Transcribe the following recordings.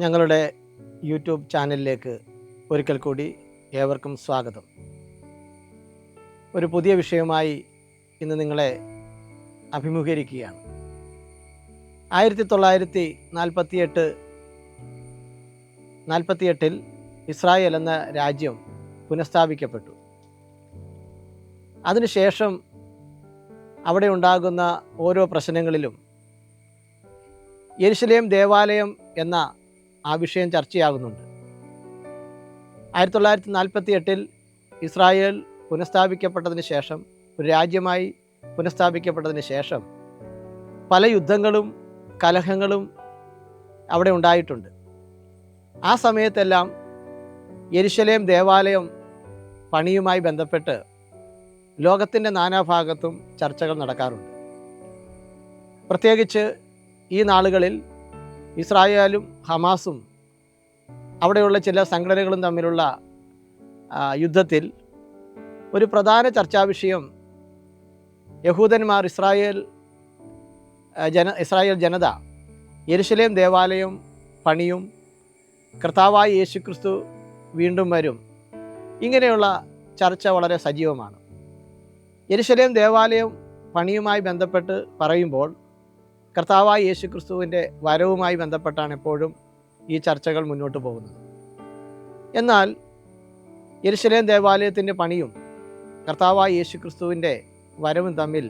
ഞങ്ങളുടെ യൂട്യൂബ് ചാനലിലേക്ക് ഒരിക്കൽ കൂടി ഏവർക്കും സ്വാഗതം. ഒരു പുതിയ വിഷയവുമായി ഇന്ന് നിങ്ങളെ അഭിമുഖീകരിക്കുകയാണ്. 1948 ഇസ്രായേൽ എന്ന രാജ്യം പുനഃസ്ഥാപിക്കപ്പെട്ടു. അതിനുശേഷം അവിടെ ഉണ്ടാകുന്ന ഓരോ പ്രശ്നങ്ങളിലും യെരുശലേം ദേവാലയം എന്ന ആ വിഷയം ചർച്ചയാകുന്നുണ്ട്. 1948 ഇസ്രായേൽ പുനഃസ്ഥാപിക്കപ്പെട്ടതിന് ശേഷം, ഒരു രാജ്യമായി പുനഃസ്ഥാപിക്കപ്പെട്ടതിന് ശേഷം പല യുദ്ധങ്ങളും കലഹങ്ങളും അവിടെ ഉണ്ടായിട്ടുണ്ട്. ആ സമയത്തെല്ലാം യെരുശലേം ദേവാലയം പണിയുമായി ബന്ധപ്പെട്ട് ലോകത്തിൻ്റെ നാനാഭാഗത്തും ചർച്ചകൾ നടക്കാറുണ്ട്. പ്രത്യേകിച്ച് ഈ നാളുകളിൽ ഇസ്രായേലും ഹമാസും അവിടെയുള്ള ചില സംഘടനകളും തമ്മിലുള്ള യുദ്ധത്തിൽ ഒരു പ്രധാന ചർച്ചാ വിഷയം യഹൂദന്മാർ, ഇസ്രായേൽ ജനത യെരുശലേം ദേവാലയം പണിയും, കർത്താവായ യേശുക്രിസ്തു വീണ്ടും വരും, ഇങ്ങനെയുള്ള ചർച്ച വളരെ സജീവമാണ്. യെരുശലേം ദേവാലയം പണിയുമായി ബന്ധപ്പെട്ട് പറയുമ്പോൾ കർത്താവായ യേശുക്രിസ്തുവിൻ്റെ വരവുമായി ബന്ധപ്പെട്ടാണ് എപ്പോഴും ഈ ചർച്ചകൾ മുന്നോട്ട് പോകുന്നത്. എന്നാൽ യെരുശലേം ദേവാലയത്തിൻ്റെ പണിയും കർത്താവായ യേശുക്രിസ്തുവിൻ്റെ വരവും തമ്മിൽ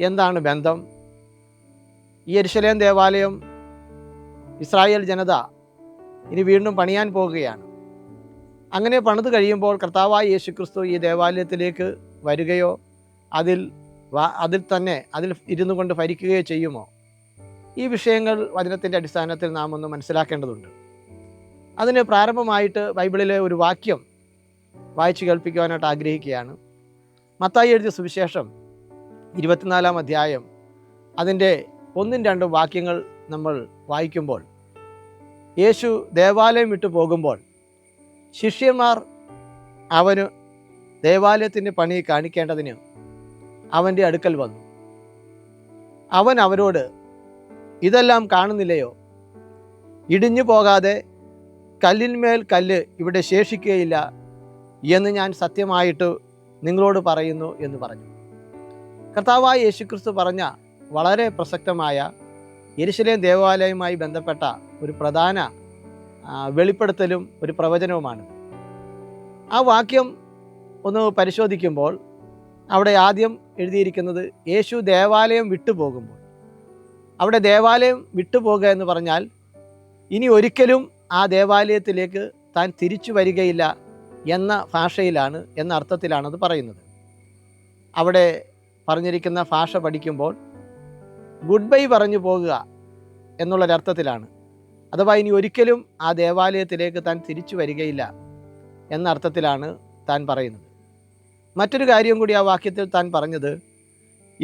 എന്താണ് ബന്ധം? ഈ യെരുശലേം ദേവാലയം ഇസ്രായേൽ ജനത ഇനി വീണ്ടും പണിയാൻ പോകുകയാണ്. അങ്ങനെ പണിത് കഴിയുമ്പോൾ കർത്താവായ യേശുക്രിസ്തു ഈ ദേവാലയത്തിലേക്ക് വരികയോ അതിൽ ഇരുന്നു കൊണ്ട് ഭരിക്കുകയോ ചെയ്യുമോ? ഈ വിഷയങ്ങൾ വചനത്തിൻ്റെ അടിസ്ഥാനത്തിൽ നാം ഒന്ന് മനസ്സിലാക്കേണ്ടതുണ്ട്. അതിന് പ്രാരംഭമായിട്ട് ബൈബിളിലെ ഒരു വാക്യം വായിച്ചു കേൾപ്പിക്കുവാനായിട്ട് ആഗ്രഹിക്കുകയാണ്. മത്തായി എഴുതിയ സുവിശേഷം 24-ാം അധ്യായം അതിൻ്റെ 1-2 വാക്യങ്ങൾ നമ്മൾ വായിക്കുമ്പോൾ, യേശു ദേവാലയം വിട്ടു പോകുമ്പോൾ ശിഷ്യന്മാർ അവന് ദേവാലയത്തിൻ്റെ പണി കാണിക്കേണ്ടതിന് അവൻ്റെ അടുക്കൽ വന്നു. അവൻ അവരോട്, ഇതെല്ലാം കാണുന്നില്ലയോ? ഇടിഞ്ഞു പോകാതെ കല്ലിന്മേൽ കല്ല് ഇവിടെ ശേഷിക്കുകയില്ല എന്ന് ഞാൻ സത്യമായിട്ട് നിങ്ങളോട് പറയുന്നു എന്ന് പറഞ്ഞു. കർത്താവായ യേശുക്രിസ്തു പറഞ്ഞ വളരെ പ്രസക്തമായ യെരുശലേം ദേവാലയവുമായി ബന്ധപ്പെട്ട ഒരു പ്രധാന വെളിപ്പെടുത്തലും ഒരു പ്രവചനവുമാണ്. ആ വാക്യം ഒന്ന് പരിശോധിക്കുമ്പോൾ അവിടെ ആദ്യം എഴുതിയിരിക്കുന്നത് യേശു ദേവാലയം വിട്ടുപോകുമ്പോൾ. അവിടെ ദേവാലയം വിട്ടുപോകുക എന്ന് പറഞ്ഞാൽ ഇനി ഒരിക്കലും ആ ദേവാലയത്തിലേക്ക് താൻ തിരിച്ചു വരികയില്ല എന്ന ഭാഷയിലാണ്, എന്ന അർത്ഥത്തിലാണ് അത് പറയുന്നത്. അവിടെ പറഞ്ഞിരിക്കുന്ന ഭാഷ പഠിക്കുമ്പോൾ ഗുഡ് ബൈ പറഞ്ഞു പോകുക എന്നുള്ളൊരർത്ഥത്തിലാണ്. അഥവാ ഇനി ഒരിക്കലും ആ ദേവാലയത്തിലേക്ക് താൻ തിരിച്ചു വരികയില്ല എന്ന അർത്ഥത്തിലാണ് താൻ പറയുന്നത്. മറ്റൊരു കാര്യം കൂടി ആ വാക്യത്തിൽ താൻ പറഞ്ഞത്,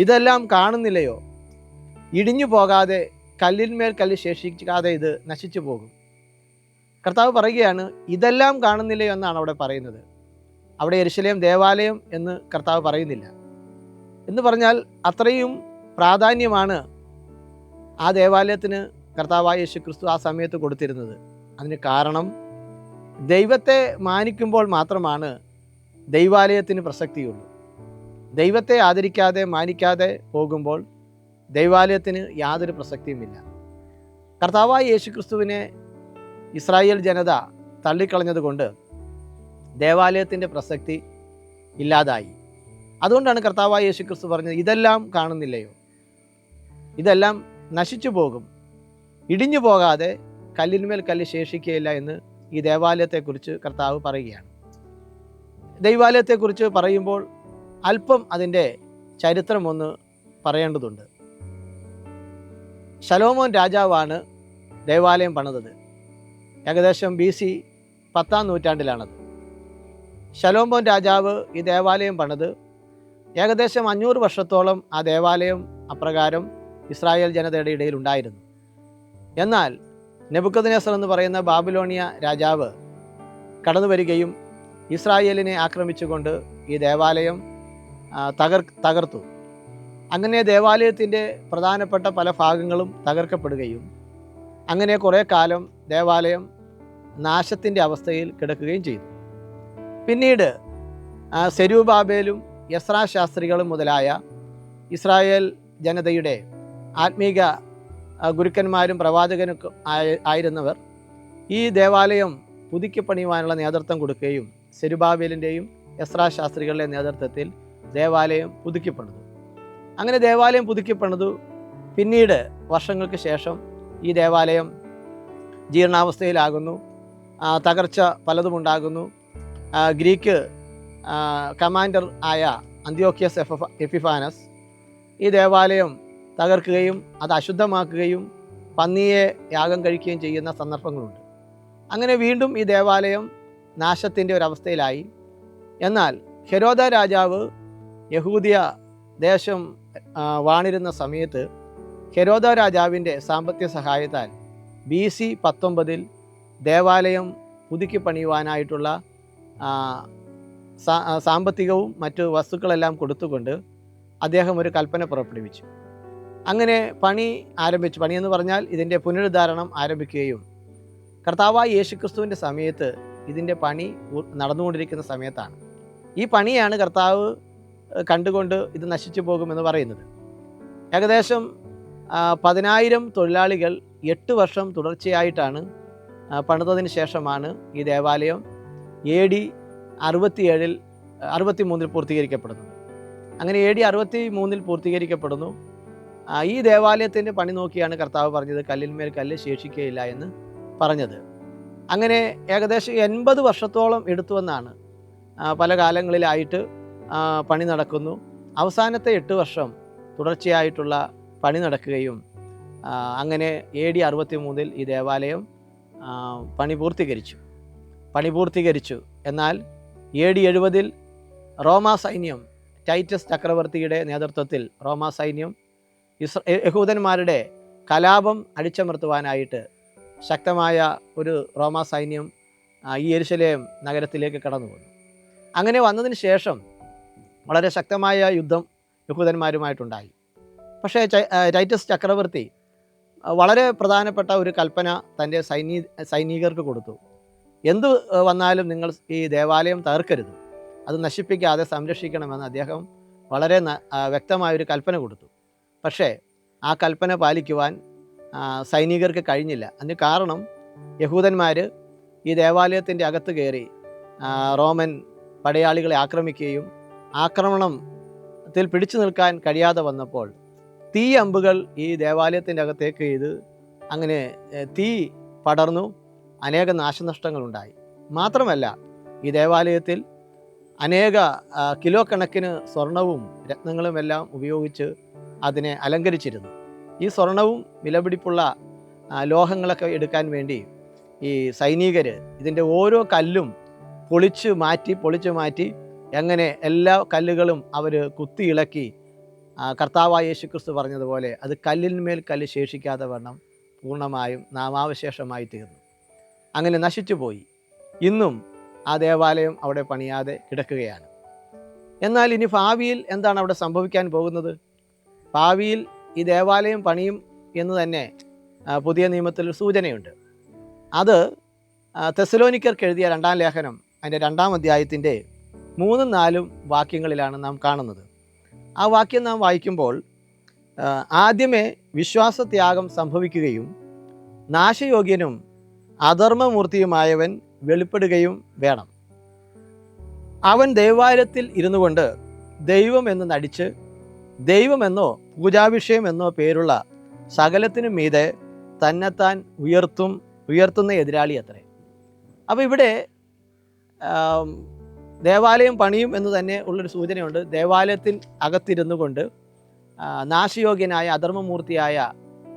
ഇതെല്ലാം കാണുന്നില്ലയോ? ഇടിഞ്ഞു പോകാതെ കല്ലിന്മേൽ കല്ല് ശേഷിക്കാതെ ഇത് നശിച്ചു പോകും. കർത്താവ് പറയുകയാണ്, ഇതെല്ലാം കാണുന്നില്ലയോ എന്നാണ് അവിടെ പറയുന്നത്. അവിടെ യെരുശലേം ദേവാലയം എന്ന് കർത്താവ് പറയുന്നില്ല. എന്ന് പറഞ്ഞാൽ അത്രയും പ്രാധാന്യമാണ് ആ ദേവാലയത്തിന് കർത്താവായ യേശുക്രിസ്തു ആ സമയത്ത് കൊടുത്തിരുന്നത്. അതിന് കാരണം, ദൈവത്തെ മാനിക്കുമ്പോൾ മാത്രമാണ് ദൈവാലയത്തിന് പ്രസക്തിയുള്ളൂ. ദൈവത്തെ ആദരിക്കാതെ മാനിക്കാതെ പോകുമ്പോൾ ദൈവാലയത്തിന് യാതൊരു പ്രസക്തിയുമില്ല. കർത്താവായ യേശുക്രിസ്തുവിനെ ഇസ്രായേൽ ജനത തള്ളിക്കളഞ്ഞതുകൊണ്ട് ദേവാലയത്തിൻ്റെ പ്രസക്തി ഇല്ലാതായി. അതുകൊണ്ടാണ് കർത്താവായ യേശുക്രിസ്തു പറഞ്ഞത്, ഇതെല്ലാം കാണുന്നില്ലയോ? ഇതെല്ലാം നശിച്ചു പോകും, ഇടിഞ്ഞു പോകാതെ കല്ലിന്മേൽ കല്ല് ശേഷിക്കുകയില്ല എന്ന് ഈ ദേവാലയത്തെക്കുറിച്ച് കർത്താവ് പറയുകയാണ്. ദൈവാലയത്തെക്കുറിച്ച് പറയുമ്പോൾ അല്പം അതിൻ്റെ ചരിത്രം ഒന്ന് പറയേണ്ടതുണ്ട്. ശലോമോൻ രാജാവാണ് ദേവാലയം പണിതത്. ഏകദേശം BC 10-ാം നൂറ്റാണ്ടിലാണത്. ശലോമോൻ രാജാവ് ഈ ദേവാലയം പണിത് ഏകദേശം 500 വർഷത്തോളം ആ ദേവാലയം അപ്രകാരം ഇസ്രായേൽ ജനതയുടെ ഇടയിൽ ഉണ്ടായിരുന്നു. എന്നാൽ നെബൂഖദ്നേസർ എന്ന് പറയുന്ന ബാബിലോണിയ രാജാവ് കടന്നു വരികയും ഇസ്രായേലിനെ ആക്രമിച്ചുകൊണ്ട് ഈ ദേവാലയം തകർത്തു. അങ്ങനെ ദേവാലയത്തിൻ്റെ പ്രധാനപ്പെട്ട പല ഭാഗങ്ങളും തകർക്കപ്പെടുകയും അങ്ങനെ കുറേ കാലം ദേവാലയം നാശത്തിൻ്റെ അവസ്ഥയിൽ കിടക്കുകയും ചെയ്തു. പിന്നീട് സെരൂബാബേലും എസ്രാ ശാസ്ത്രികളും മുതലായ ഇസ്രായേൽ ജനതയുടെ ആത്മീക ഗുരുക്കന്മാരും പ്രവാചകനും ആയിരുന്നവർ ഈ ദേവാലയം പുതുക്കി പണിയുവാനുള്ള നേതൃത്വം കൊടുക്കുകയും സെരുബാബേലിൻ്റെയും എസ്രാ ശാസ്ത്രികളുടെ നേതൃത്വത്തിൽ ദേവാലയം പുതുക്കി പണിതു. അങ്ങനെ ദേവാലയം പുതുക്കി പണിതു. പിന്നീട് വർഷങ്ങൾക്ക് ശേഷം ഈ ദേവാലയം ജീർണാവസ്ഥയിലാകുന്നു, തകർച്ച പലതുമുണ്ടാകുന്നു. ഗ്രീക്ക് കമാൻഡർ ആയ അന്ത്യോക്യസ് എപ്പിഫാനസ് ഈ ദേവാലയം തകർക്കുകയും അത് അശുദ്ധമാക്കുകയും പന്നിയെ യാഗം കഴിക്കുകയും ചെയ്യുന്ന സന്ദർഭങ്ങളുണ്ട്. അങ്ങനെ വീണ്ടും ഈ ദേവാലയം നാശത്തിൻ്റെ ഒരവസ്ഥയിലായി. എന്നാൽ ഹെരോദ രാജാവ് യഹൂദിയ ദേശം വാണിരുന്ന സമയത്ത് ഹെരോദ രാജാവിൻ്റെ സാമ്പത്തിക സഹായത്താൽ BC 19 ദേവാലയം പുതുക്കി പണിയുവാനായിട്ടുള്ള സാമ്പത്തികവും മറ്റു വസ്തുക്കളെല്ലാം കൊടുത്തുകൊണ്ട് അദ്ദേഹം ഒരു കൽപ്പന പുറപ്പെടുവിച്ചു. അങ്ങനെ പണി ആരംഭിച്ചു. പണിയെന്ന് പറഞ്ഞാൽ ഇതിൻ്റെ പുനരുദ്ധാരണം ആരംഭിക്കുകയും കർത്താവായ യേശുക്രിസ്തുവിൻ്റെ സമയത്ത് ഇതിൻ്റെ പണി നടന്നുകൊണ്ടിരിക്കുന്ന സമയത്താണ്. ഈ പണിയാണ് കർത്താവ് കണ്ടുകൊണ്ട് ഇത് നശിച്ചു പോകുമെന്ന് പറയുന്നത്. ഏകദേശം 10,000 തൊഴിലാളികൾ 8 വർഷം തുടർച്ചയായിട്ടാണ് പണിതതിന് ശേഷമാണ് ഈ ദേവാലയം AD 63 പൂർത്തീകരിക്കപ്പെടുന്നത്. അങ്ങനെ AD 63 പൂർത്തീകരിക്കപ്പെടുന്നു. ഈ ദേവാലയത്തിൻ്റെ പണി നോക്കിയാണ് കർത്താവ് പറഞ്ഞത് കല്ലിന്മേൽ കല്ല് ശേഷിക്കുകയില്ല എന്ന് പറഞ്ഞത്. അങ്ങനെ ഏകദേശം 80 വർഷത്തോളം എടുത്തുവെന്നാണ് പല കാലങ്ങളിലായിട്ട് പണി നടക്കുന്നു. അവസാനത്തെ 8 വർഷം തുടർച്ചയായിട്ടുള്ള പണി നടക്കുകയും അങ്ങനെ AD 63 ഈ ദേവാലയം പണി പൂർത്തീകരിച്ചു. എന്നാൽ AD 70 റോമാ സൈന്യം, ടൈറ്റസ് ചക്രവർത്തിയുടെ നേതൃത്വത്തിൽ റോമാ സൈന്യം യഹൂദന്മാരുടെ കലാപം അടിച്ചമർത്തുവാനായിട്ട് ശക്തമായ ഒരു റോമാ സൈന്യം ഈ യെരുശലേം നഗരത്തിലേക്ക് കടന്നു വന്നു. അങ്ങനെ വന്നതിന് ശേഷം വളരെ ശക്തമായ യുദ്ധം യഹൂദന്മാരുമായിട്ടുണ്ടായി. പക്ഷേ ടൈറ്റസ് ചക്രവർത്തി വളരെ പ്രധാനപ്പെട്ട ഒരു കൽപ്പന തൻ്റെ സൈനികർക്ക് കൊടുത്തു. എന്തു വന്നാലും നിങ്ങൾ ഈ ദേവാലയം തകർക്കരുത്, അത് നശിപ്പിക്കാതെ സംരക്ഷിക്കണമെന്ന് അദ്ദേഹം വളരെ വ്യക്തമായൊരു കൽപ്പന കൊടുത്തു. പക്ഷേ ആ കൽപ്പന പാലിക്കുവാൻ സൈനികർക്ക് കഴിഞ്ഞില്ല. അതിന് കാരണം യഹൂദന്മാർ ഈ ദേവാലയത്തിൻ്റെ അകത്ത് കയറി റോമൻ പടയാളികളെ ആക്രമിക്കുകയും ആക്രമണത്തിൽ പിടിച്ചു നിൽക്കാൻ കഴിയാതെ വന്നപ്പോൾ തീ അമ്പുകൾ ഈ ദേവാലയത്തിൻ്റെ അകത്തേക്ക് ചെയ്ത് അങ്ങനെ തീ പടർന്നു, അനേക നാശനഷ്ടങ്ങളുണ്ടായി. മാത്രമല്ല ഈ ദേവാലയത്തിൽ അനേക കിലോ കണക്കിന് സ്വർണവും രത്നങ്ങളുമെല്ലാം ഉപയോഗിച്ച് അതിനെ അലങ്കരിച്ചിരുന്നു. ഈ സ്വർണവും വിലപിടിപ്പുള്ള ലോഹങ്ങളൊക്കെ എടുക്കാൻ വേണ്ടി ഈ സൈനികർ ഇതിൻ്റെ ഓരോ കല്ലും പൊളിച്ചു മാറ്റി എങ്ങനെ എല്ലാ കല്ലുകളും അവർ കുത്തി ഇളക്കി കർത്താവായ യേശുക്രിസ്തു പറഞ്ഞതുപോലെ അത് കല്ലിന്മേൽ കല്ല് ശേഷിക്കാതെ വണ്ണം പൂർണ്ണമായും നാമാവശേഷമായി തീർന്നു. അങ്ങനെ നശിച്ചുപോയി. ഇന്നും ആ ദേവാലയം അവിടെ പണിയാതെ കിടക്കുകയാണ്. എന്നാൽ ഇനി ഭാവിയിൽ എന്താണ് അവിടെ സംഭവിക്കാൻ പോകുന്നത്? ഭാവിയിൽ ഈ ദേവാലയം പണിയും എന്ന് തന്നെ പുതിയ നിയമത്തിൽ സൂചനയുണ്ട്. അത് തെസ്സലോനിക്കർക്ക് എഴുതിയ 2-ാം ലേഖനം അതിൻ്റെ 2-ാം അധ്യായത്തിൻ്റെ 3-4 വാക്യങ്ങളിലാണ് നാം കാണുന്നത്. ആ വാക്യം നാം വായിക്കുമ്പോൾ ആദ്യമേ വിശ്വാസത്യാഗം സംഭവിക്കുകയും നാശയോഗ്യനും അധർമ്മമൂർത്തിയുമായവൻ വെളിപ്പെടുകയും വേണം. അവൻ ദേവാലയത്തിൽ ഇരുന്നു കൊണ്ട് ദൈവമെന്ന് നടിച്ച് ദൈവമെന്നോ പൂജാവിഷയമെന്നോ പേരുള്ള സകലത്തിനും മീതെ തന്നെത്താൻ ഉയർത്തുന്ന എതിരാളി അത്രേ. അപ്പോൾ ഇവിടെ ദേവാലയം പണിയും എന്ന് തന്നെ ഉള്ളൊരു സൂചനയുണ്ട്. ദേവാലയത്തിൽ അകത്തിരുന്നു കൊണ്ട് നാശയോഗ്യനായ അധർമ്മമൂർത്തിയായ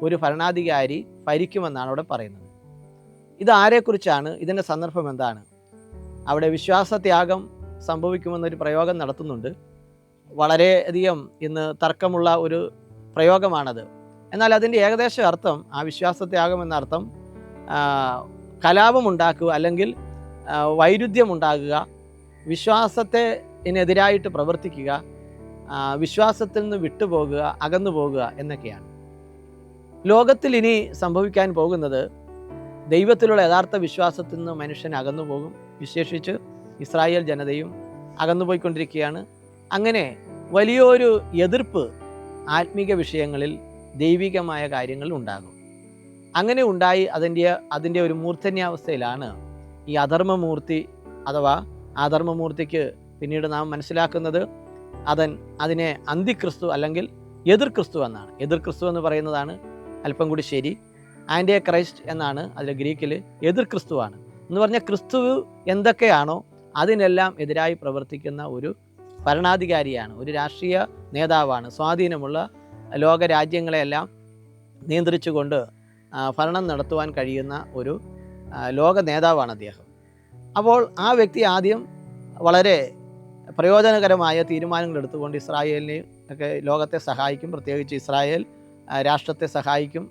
ഒരു ഭരണാധികാരി ഭരിക്കുമെന്നാണ് അവിടെ പറയുന്നത്. ഇത് ആരെക്കുറിച്ചാണ്? ഇതിൻ്റെ സന്ദർഭം എന്താണ്? അവിടെ വിശ്വാസത്യാഗം സംഭവിക്കുമെന്നൊരു പ്രയോഗം നടത്തുന്നുണ്ട്. വളരെയധികം ഇന്ന് തർക്കമുള്ള ഒരു പ്രയോഗമാണത്. എന്നാൽ അതിൻ്റെ ഏകദേശ അർത്ഥം, ആ വിശ്വാസത്യാഗം എന്ന അർത്ഥം കലാപമുണ്ടാക്കുക അല്ലെങ്കിൽ വൈരുദ്ധ്യമുണ്ടാകുക, വിശ്വാസത്തിനെതിരായിട്ട് പ്രവർത്തിക്കുക, വിശ്വാസത്തിൽ നിന്ന് വിട്ടുപോകുക, അകന്നു പോകുക എന്നൊക്കെയാണ്. ലോകത്തിൽ ഇനി സംഭവിക്കാൻ പോകുന്നത്, ദൈവത്തിലുള്ള യഥാർത്ഥ വിശ്വാസത്തിൽ നിന്ന് മനുഷ്യൻ അകന്നു പോകും. വിശേഷിച്ച് ഇസ്രായേൽ ജനതയും അകന്നുപോയിക്കൊണ്ടിരിക്കുകയാണ്. അങ്ങനെ വലിയൊരു എതിർപ്പ് ആത്മീക വിഷയങ്ങളിൽ, ദൈവികമായ കാര്യങ്ങളിൽ ഉണ്ടാകും. അങ്ങനെ ഉണ്ടായി അതിൻ്റെ ഒരു മൂർധന്യാവസ്ഥയിലാണ് ഈ അധർമ്മമൂർത്തി, അഥവാ അധർമ്മമൂർത്തിക്ക് പിന്നീട് നാം മനസ്സിലാക്കുന്നത് അതിനെ അന്തിക്രിസ്തു അല്ലെങ്കിൽ എതിർ ക്രിസ്തു എന്നാണ്. എതിർ ക്രിസ്തു എന്ന് പറയുന്നതാണ് അല്പം കൂടി ശരി. ആൻറ്റി ക്രൈസ്റ്റ് എന്നാണ് അതിൽ ഗ്രീക്കിൽ. എതിർ ക്രിസ്തുവാണ് എന്ന് പറഞ്ഞാൽ ക്രിസ്തു എന്തൊക്കെയാണോ അതിനെല്ലാം എതിരായി പ്രവർത്തിക്കുന്ന ഒരു ഭരണാധികാരിയാണ്, ഒരു രാഷ്ട്രീയ നേതാവാണ്. സ്വാധീനമുള്ള ലോകരാജ്യങ്ങളെല്ലാം നിയന്ത്രിച്ചുകൊണ്ട് ഭരണം നടത്തുവാൻ കഴിയുന്ന ഒരു ലോക നേതാവാണ് അദ്ദേഹം. അപ്പോൾ ആ വ്യക്തി ആദ്യം വളരെ പ്രയോജനകരമായ തീരുമാനങ്ങൾ എടുത്തുകൊണ്ട് ഇസ്രായേലിനെ ഒക്കെ ലോകത്തെ സഹായിക്കും. പ്രത്യേകിച്ച് ഇസ്രായേൽ രാഷ്ട്രത്തെ സഹായിക്കും.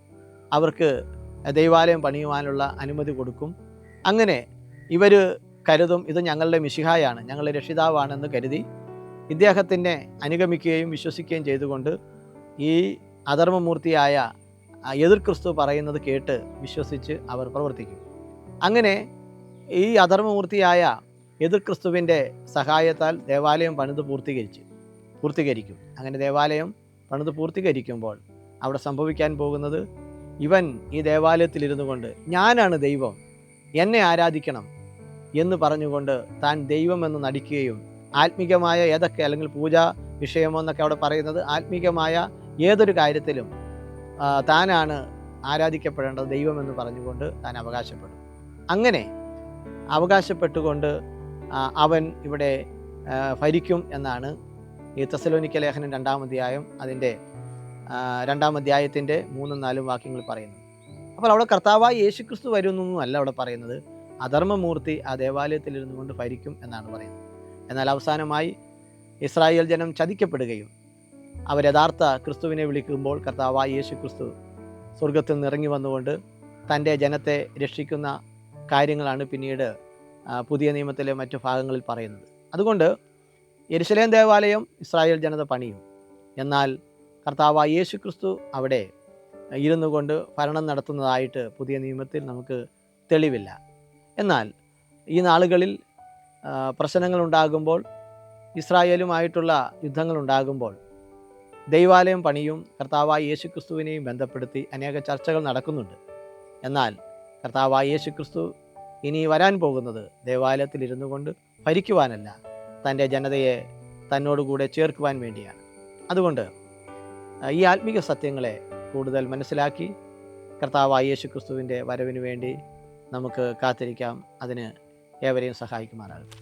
അവർക്ക് ദൈവാലയം പണിയുവാനുള്ള അനുമതി കൊടുക്കും. അങ്ങനെ ഇവർ കരുതും ഇത് ഞങ്ങളുടെ മിശിഹായാണ്, ഞങ്ങളുടെ രക്ഷിതാവാണെന്ന് കരുതി ഇദ്ദേഹത്തിനെ അനുഗമിക്കുകയും വിശ്വസിക്കുകയും ചെയ്തുകൊണ്ട് ഈ അധർമ്മമൂർത്തിയായ എതിർ ക്രിസ്തു പറയുന്നത് കേട്ട് വിശ്വസിച്ച് അവർ പ്രവർത്തിക്കും. അങ്ങനെ ഈ അധർമ്മമൂർത്തിയായ എതിർ ക്രിസ്തുവിൻ്റെ സഹായത്താൽ ദേവാലയം പൂർത്തീകരിക്കും. അങ്ങനെ ദേവാലയം പണിത് പൂർത്തീകരിക്കുമ്പോൾ അവിടെ സംഭവിക്കാൻ പോകുന്നത്, ഇവൻ ഈ ദേവാലയത്തിലിരുന്നു കൊണ്ട് ഞാനാണ് ദൈവം, എന്നെ ആരാധിക്കണം എന്ന് പറഞ്ഞുകൊണ്ട് താൻ ദൈവമെന്ന് നടിക്കുകയും ആത്മീകമായ ഏതൊക്കെ, അല്ലെങ്കിൽ പൂജാ വിഷയമോ എന്നൊക്കെ അവിടെ പറയുന്നത്, ആത്മീകമായ ഏതൊരു കാര്യത്തിലും താനാണ് ആരാധിക്കപ്പെടേണ്ടത് ദൈവമെന്ന് പറഞ്ഞുകൊണ്ട് താൻ അവകാശപ്പെടും. അങ്ങനെ അവകാശപ്പെട്ടുകൊണ്ട് അവൻ ഇവിടെ ഭരിക്കും എന്നാണ് ഈ തെസ്സലോനിക്ക ലേഖനം 2-ാം അധ്യായം അതിൻ്റെ 2-ാം അധ്യായത്തിൻ്റെ 3-4 വാക്യങ്ങൾ പറയുന്നത്. അപ്പോൾ അവിടെ കർത്താവായ യേശുക്രിസ്തു വരുന്നൊന്നും അല്ല അവിടെ പറയുന്നത്. അധർമ്മമൂർത്തി ആ ദേവാലയത്തിലിരുന്നു കൊണ്ട് ഭരിക്കും എന്നാണ് പറയുന്നത്. എന്നാൽ അവസാനമായി ഇസ്രായേൽ ജനം ചതിക്കപ്പെടുകയും അവർ യഥാർത്ഥ ക്രിസ്തുവിനെ വിളിക്കുമ്പോൾ കർത്താവായ യേശുക്രിസ്തു സ്വർഗത്തിൽ നിന്നിറങ്ങി വന്നുകൊണ്ട് തൻ്റെ ജനത്തെ രക്ഷിക്കുന്ന കാര്യങ്ങളാണ് പിന്നീട് പുതിയ നിയമത്തിലെ മറ്റു ഭാഗങ്ങളിൽ പറയുന്നത്. അതുകൊണ്ട് യെരുശലേം ദേവാലയം ഇസ്രായേൽ ജനത പണിയും. എന്നാൽ കർത്താവായ യേശുക്രിസ്തു അവിടെ ഇരുന്നു കൊണ്ട് ഭരണം നടത്തുന്നതായിട്ട് പുതിയ നിയമത്തിൽ നമുക്ക് തെളിവില്ല. എന്നാൽ ഈ നാളുകളിൽ പ്രശ്നങ്ങളുണ്ടാകുമ്പോൾ, ഇസ്രായേലുമായിട്ടുള്ള യുദ്ധങ്ങളുണ്ടാകുമ്പോൾ ദൈവാലയം പണിയും കർത്താവായ യേശുക്രിസ്തുവിനെയും ബന്ധപ്പെടുത്തി അനേക ചർച്ചകൾ നടക്കുന്നുണ്ട്. എന്നാൽ കർത്താവായ യേശുക്രിസ്തു ഇനി വരാൻ പോകുന്നത് ദേവാലയത്തിൽ ഇരുന്നു കൊണ്ട് ഭരിക്കുവാനല്ല, തൻ്റെ ജനതയെ തന്നോടുകൂടെ ചേർക്കുവാൻ വേണ്ടിയാണ്. അതുകൊണ്ട് ഈ ആത്മീക സത്യങ്ങളെ കൂടുതൽ മനസ്സിലാക്കി കർത്താവായ യേശുക്രിസ്തുവിൻ്റെ വരവിന് വേണ്ടി നമുക്ക് കാത്തിരിക്കാം. അതിന് ഏവരെയും സഹായിക്കുമാറാകട്ടെ.